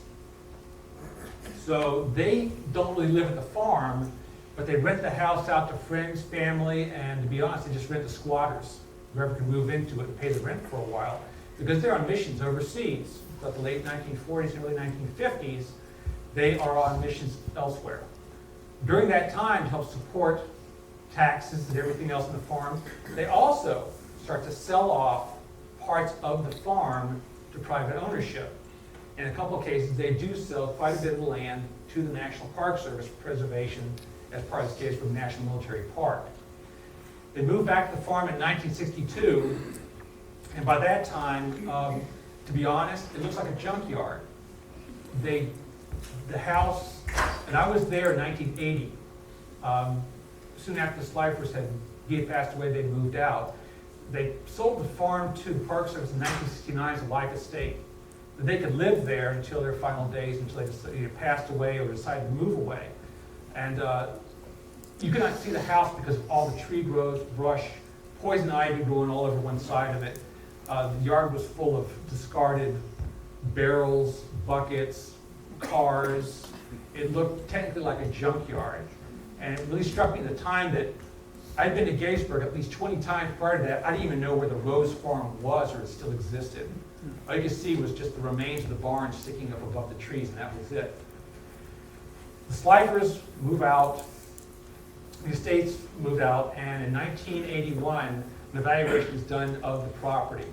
So they don't really live at the farm, but they rent the house out to friends, family, and to be honest, they just rent to squatters. Whoever can move into it and pay the rent for a while, because they're on missions overseas. But the late 1940s and early 1950s, they are on missions elsewhere. During that time, to help support taxes and everything else in the farm, they also start to sell off parts of the farm to private ownership. In a couple of cases, they do sell quite a bit of land to the National Park Service for preservation as part of this case from National Military Park. They moved back to the farm in 1962, and by that time, to be honest, it looks like a junkyard. The house And I was there in 1980. Soon after the Slifers he had passed away, they moved out. They sold the farm to the Park Service in 1969 as a life estate. They could live there until their final days, until they either passed away or decided to move away. And you could not see the house because of all the tree growth, brush, poison ivy growing all over one side of it. The yard was full of discarded barrels, buckets, cars. It looked technically like a junkyard. And it really struck me at the time that I'd been to Gettysburg at least 20 times prior to that. I didn't even know where the Rose Farm was or it still existed. All you could see was just the remains of the barn sticking up above the trees, and that was it. The Slifers move out, the estates moved out, and in 1981, an evaluation is done of the property.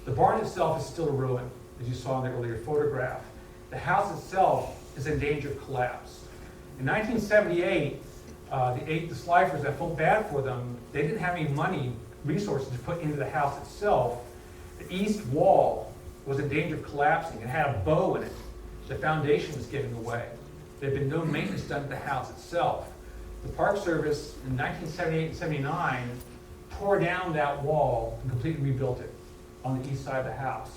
The barn itself is still a ruin, as you saw in the earlier photograph. The house itself is in danger of collapse. In 1978, the Slifers, I felt bad for them, they didn't have any resources to put into the house itself. The east wall was in danger of collapsing. It had a bow in it. The foundation was giving away. There had been no maintenance done to the house itself. The Park Service in 1978 and 79 tore down that wall and completely rebuilt it on the east side of the house.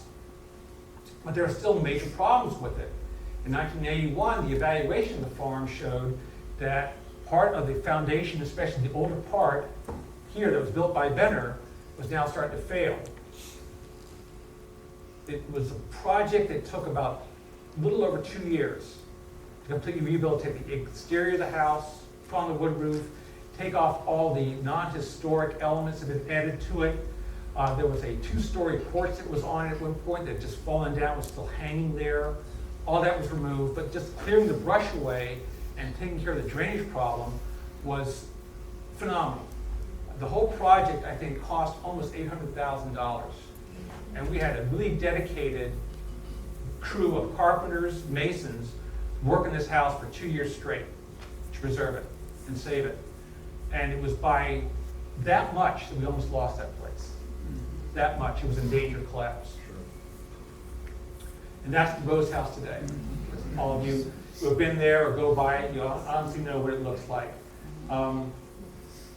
But there are still major problems with it. In 1981, the evaluation of the farm showed that part of the foundation, especially the older part here that was built by Benner, was now starting to fail. It was a project that took about a little over 2 years to completely rehabilitate the exterior of the house, put on the wood roof, take off all the non-historic elements that had been added to it. There was a 2-story porch that was on it at one point that had just fallen down, was still hanging there. All that was removed, but just clearing the brush away and taking care of the drainage problem was phenomenal. The whole project, I think, cost almost $800,000. And we had a really dedicated crew of carpenters, masons, working this house for 2 years straight to preserve it and save it. And it was by that much that we almost lost that place. That much. It was in danger of collapse. And that's the Rose House today. All of you who have been there or go by it, you honestly know what it looks like.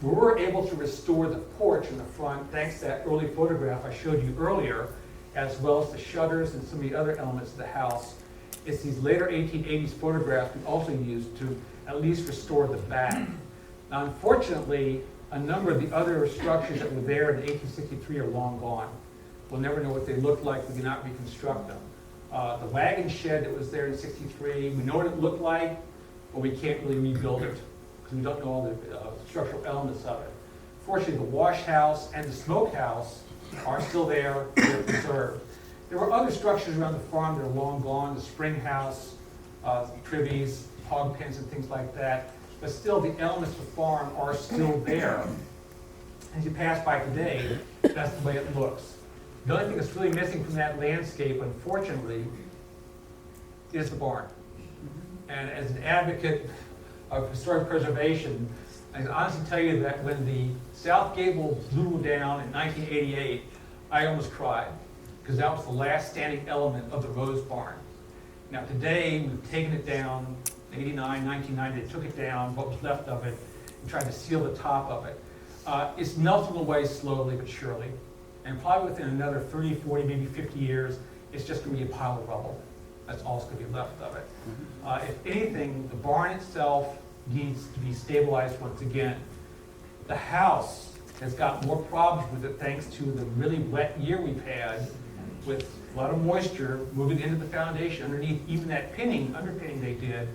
We were able to restore the porch in the front thanks to that early photograph I showed you earlier, as well as the shutters and some of the other elements of the house. It's these later 1880s photographs we also used to at least restore the back. Now, unfortunately, a number of the other structures that were there in 1863 are long gone. We'll never know what they looked like. We cannot reconstruct them. The wagon shed that was there in 63, we know what it looked like, but we can't really rebuild it because we don't know all the structural elements of it. Fortunately, the wash house and the smoke house are still there, they're preserved. There were other structures around the farm that are long gone, the spring house, privies, hog pens, and things like that. But still, the elements of the farm are still there. As you pass by today, that's the way it looks. The only thing that's really missing from that landscape, unfortunately, is the barn. And as an advocate of historic preservation, I can honestly tell you that when the south gable blew down in 1988, I almost cried, because that was the last standing element of the Rose Barn. Now today, we've taken it down, 89, 1990, they took it down, what was left of it, and tried to seal the top of it. It's melting away slowly but surely. And probably within another 30, 40, maybe 50 years, it's just going to be a pile of rubble. That's all that's going to be left of it. If anything, the barn itself needs to be stabilized once again. The house has got more problems with it thanks to the really wet year we've had with a lot of moisture moving into the foundation underneath even that underpinning they did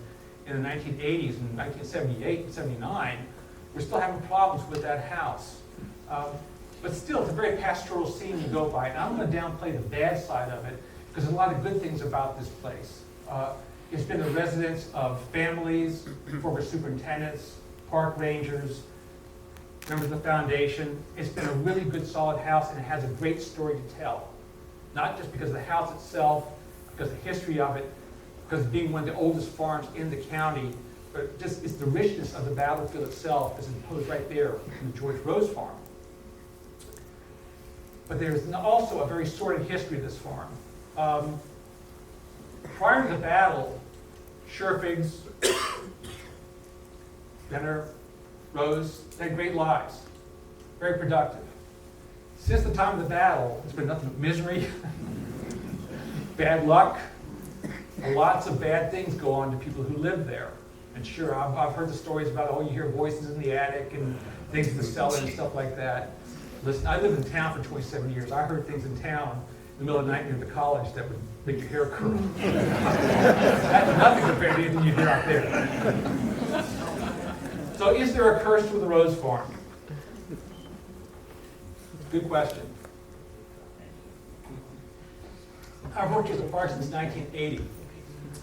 in the 1980s and 1978 and 79. We're still having problems with that house. But still, it's a very pastoral scene to go by. And I'm going to downplay the bad side of it because there's a lot of good things about this place. It's been the residence of families, former superintendents, park rangers, members of the foundation. It's been a really good, solid house, and it has a great story to tell. Not just because of the house itself, because of the history of it, because of being one of the oldest farms in the county, but just it's the richness of the battlefield itself as imposed right there in the George Rose Farm. But there's also a very sordid history of this farm. Prior to the battle, Surefigs, Benner, Rose, they had great lives, very productive. Since the time of the battle, it's been nothing but misery, bad luck, and lots of bad things go on to people who live there. And sure, I've heard the stories about, oh, you hear voices in the attic and things in the cellar and stuff like that. Listen, I lived in town for 27 years. I heard things in town in the middle of the night near the college that would make your hair curl. That's nothing compared to anything you hear out there. So is there a curse with the Rose Farm? Good question. I've worked at the park since 1980.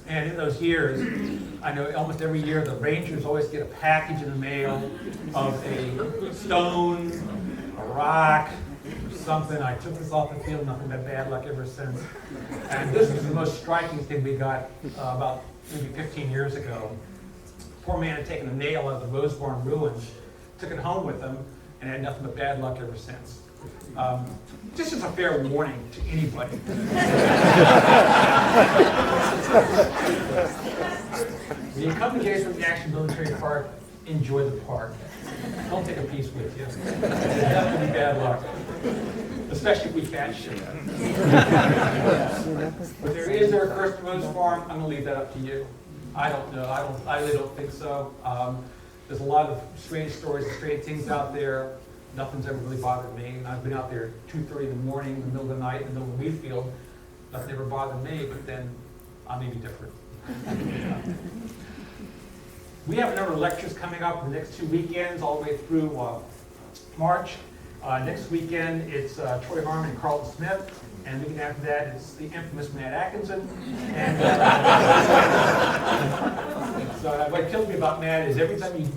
And in those years, I know almost every year the Rangers always get a package in the mail of a stone, a rock, something. I took this off the field, nothing but bad luck ever since. And this was the most striking thing we got about maybe 15 years ago. Poor man had taken a nail out of the Rose Barn ruins, took it home with him, and had nothing but bad luck ever since. Just as a fair warning to anybody. When you come to Gettysburg National Military Park, enjoy the park. Don't take a piece with you. It's definitely bad luck, especially if we catch you. But is there a curse to Rose Farm? I'm going to leave that up to you. I don't know. I really don't think so. There's a lot of strange stories and strange things out there. Nothing's ever really bothered me. And I've been out there at 2:30 in the morning, in the middle of the night, in the middle of Wheatfield. Nothing ever bothered me, but then I may be different. We have a number of lectures coming up in the next 2 weekends, all the way through March. Next weekend, it's Troy Harmon and Carlton Smith. And the weekend after that, it's the infamous Matt Atkinson. And so what kills me about Matt is every time you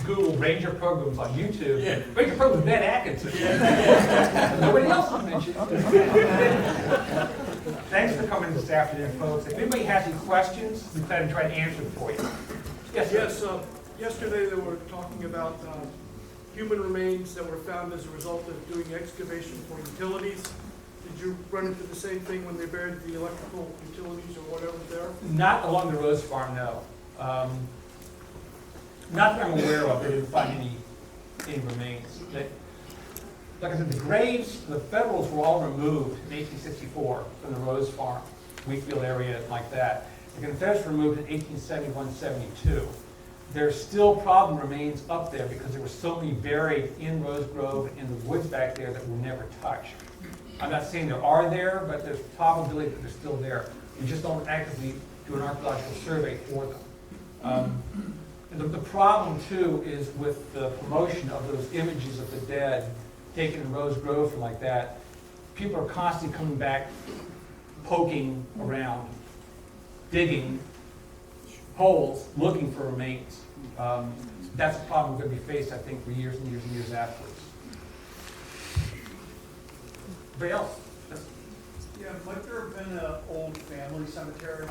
Google Ranger programs on YouTube, Ranger programs Matt Atkinson. Nobody else is mentioned. Thanks for coming this afternoon, folks. If anybody has any questions, we plan to try to answer them for you. Yes,
yesterday they were talking about human remains that were found as a result of doing excavation for utilities. Did you run into the same thing when they buried the electrical utilities or whatever there?
Not along the Rose Farm, no. Not that I'm aware of. They didn't find any remains. Like I said, the graves, the Federals were all removed in 1864 from the Rose Farm, Wheatfield area, like that. The Confederates were removed in 1871-72. There's still problem remains up there because there were so many buried in Rose Grove and in the woods back there that were never touched. I'm not saying there are there, but there's probability that they're still there. We just don't actively do an archaeological survey for them. And the problem, too, is with the promotion of those images of the dead taken in Rose Grove and like that, people are constantly coming back, poking around, digging holes, looking for remains. That's a problem we're going to be faced, I think, for years and years and years afterwards. Anybody else? Yes.
Yeah, might there have been an old family cemetery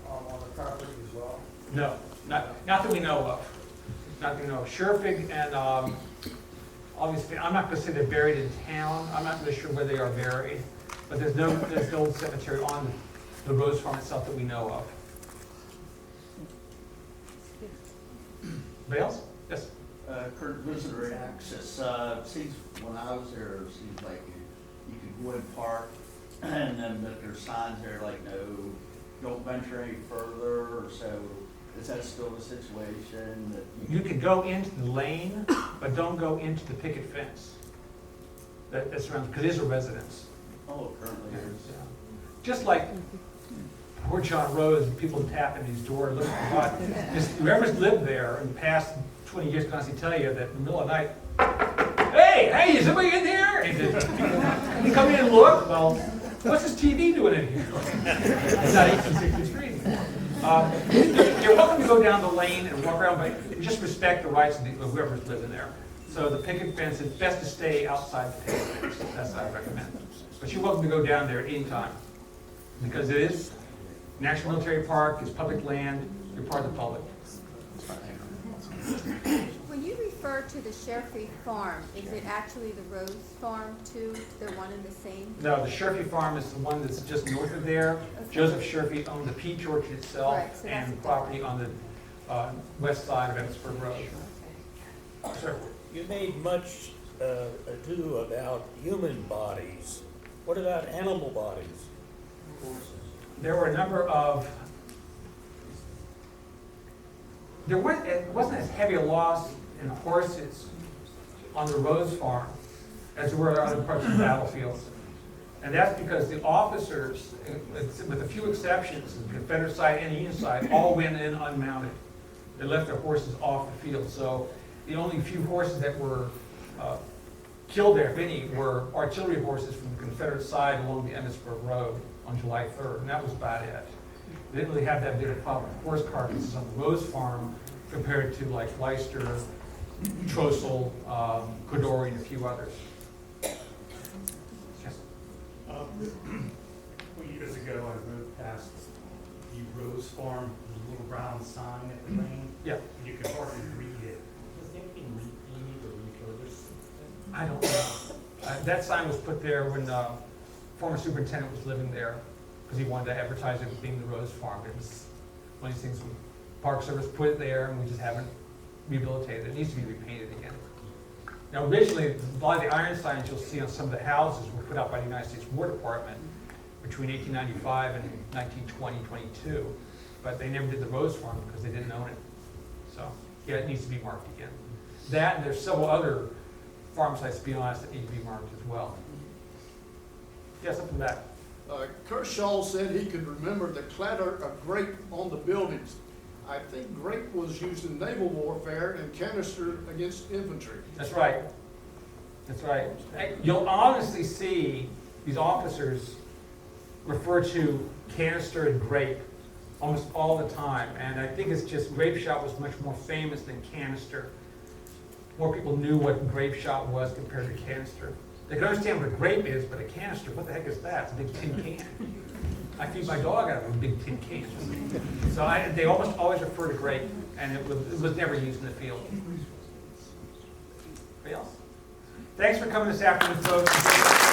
on the property as well?
No, not that we know of. Not that we know of. Surefigs and obviously, I'm not going to say they're buried in town. I'm not really sure where they are buried, but there's no cemetery on the Rose Farm itself that we know of. Anybody else? Yes.
Kurt, visitor access. Seems when I was there, it seems like you could go and park, and then but there's signs there like no, don't venture any further. So is that still the situation that
you could go into the lane, but don't go into the picket fence that surrounds, because it is a residence.
Oh, it currently is.
Yeah. Just like poor John Rose, people tapping these doors, looking for what. Whoever's lived there in the past 20 years can honestly tell you that in the middle of the night, hey, is somebody in here? And you come in and look, well, what's this TV doing in here? It's not 1860 Street anymore. You're welcome to go down the lane and walk around, but just respect the rights of whoever's living there. So the picket fence, it's best to stay outside the picket fence. That's what I recommend. But you're welcome to go down there at any time, because it is National Military Park, it's public land, you're part of the public.
When you refer refer to the Sherfy Farm, is it actually the Rose Farm too? They're one and the same?
No, the Sherfy Farm is the one that's just north of there.
Okay.
Joseph Sherfy owned the peach orchard itself
Right, so that's
and
a
property on the west side of Gettysburg Road. Sir?
You made much ado about human bodies. What about animal bodies?
There were a number of, it wasn't as heavy a loss in horses on the Rose Farm as there were on other parts of the battlefield. And that's because the officers, with a few exceptions, the Confederate side and the Union side, all went in unmounted. They left their horses off the field. So the only few horses that were killed there, if any, were artillery horses from the Confederate side along the Gettysburg Road on July 3rd, and that was about it. They didn't really have that big a problem with horse carcasses on the Rose Farm compared to like Leicester, Trossel, Codori, and a few others. Yes.
A couple years ago, I rode past the Rose Farm, there's a little brown sign at the lane.
Yeah,
You could hardly read it. Was it being repainted or refurbished?
I don't know. That sign was put there when the former superintendent was living there because he wanted to advertise it being the Rose Farm. It was one of these things, the Park Service put it there and we just haven't rehabilitated it. It needs to be repainted again. Now originally, a lot of the iron signs you'll see on some of the houses were put out by the United States War Department between 1895 and 1920, 22. But they never did the Rose Farm because they didn't own it. So, yeah, it needs to be marked again. That and there's several other farm sites, to be honest, that need to be marked as well. Yes, up in the back.
Kershaw said he could remember the clatter of grape on the buildings. I think grape was used in naval warfare and canister against infantry.
That's right. That's right. You'll honestly see these officers refer to canister and grape almost all the time. And I think it's just grape shot was much more famous than canister. More people knew what grape shot was compared to canister. They can understand what a grape is, but a canister, what the heck is that? It's a big tin can. I feed my dog out of a big tin can. So they almost always refer to grape, and it was never used in the field. Anybody else? Thanks for coming this afternoon, folks.